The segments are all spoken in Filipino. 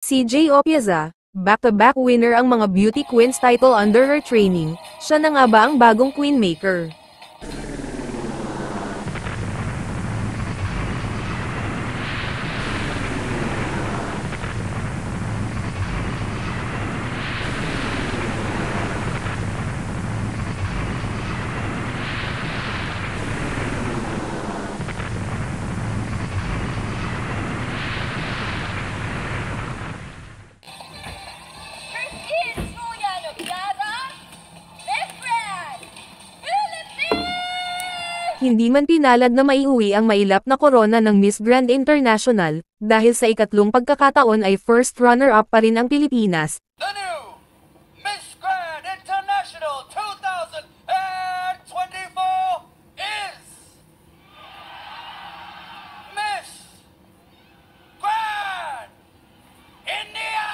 CJ Opieza, back-to-back winner ang mga beauty queens title under her training, siya na nga ba ang bagong queenmaker? Hindi man pinalad na maiuwi ang mailap na korona ng Miss Grand International, dahil sa ikatlong pagkakataon ay first runner-up pa rin ang Pilipinas. The new Miss Grand International 2024 is Miss Grand India!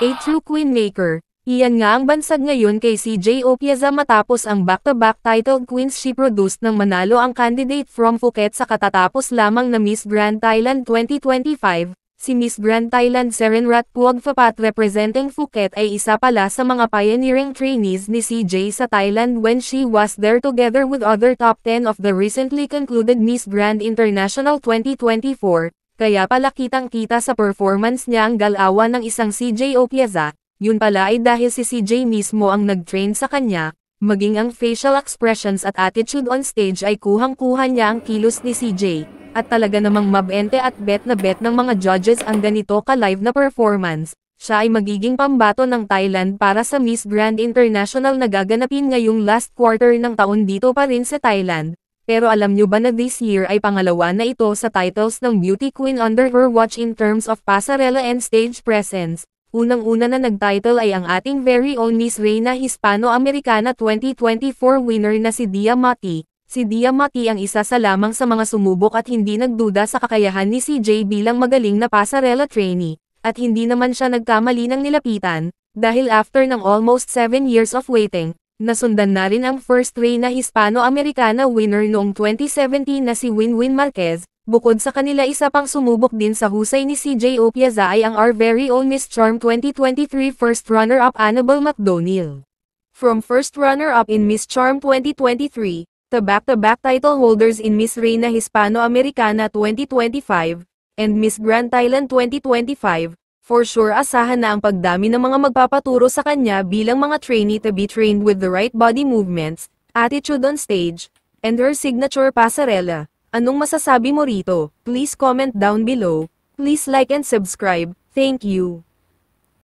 A true queenmaker. Iyan nga ang bansag ngayon kay CJ Opieza matapos ang back-to-back titled queens she produced nang manalo ang candidate from Phuket sa katatapos lamang na Miss Grand Thailand 2025. Si Miss Grand Thailand Serenrat Puagphapat representing Phuket ay isa pala sa mga pioneering trainees ni CJ sa Thailand when she was there together with other top 10 of the recently concluded Miss Grand International 2024. Kaya pala kitang-kita sa performance niya ang galawan ng isang CJ Opieza. Yun pala ay dahil si CJ mismo ang nag-train sa kanya, maging ang facial expressions at attitude on stage ay kuhang-kuha niya ang kilos ni CJ, at talaga namang mabente at bet na bet ng mga judges ang ganito ka-live na performance. Siya ay magiging pambato ng Thailand para sa Miss Grand International na gaganapin ngayong last quarter ng taon dito pa rin sa Thailand. Pero alam nyo ba na this year ay pangalawa na ito sa titles ng beauty queen under her watch in terms of pasarela and stage presence? Unang-una na nag-title ay ang ating very own Miss Reina Hispano-Americana 2024 winner na si Dia Mati. Si Dia Mati ang isa sa lamang sa mga sumubok at hindi nagduda sa kakayahan ni CJ bilang magaling na pasarela trainee. At hindi naman siya nagkamali ng nilapitan, dahil after ng almost 7 years of waiting, nasundan na rin ang first Reina Hispano-Americana winner noong 2017 na si Winwin Marquez. Bukod sa kanila isa pang sumubok din sa husay ni CJ Opieza ay ang our very own Miss Charm 2023 first runner-up Annabelle McDonnell. From first runner-up in Miss Charm 2023, to back-to-back title holders in Miss Reina Hispano-Americana 2025, and Miss Grand Thailand 2025, for sure asahan na ang pagdami ng mga magpapaturo sa kanya bilang mga trainee to be trained with the right body movements, attitude on stage, and her signature pasarela. Anong masasabi mo rito? Please comment down below. Please like and subscribe. Thank you.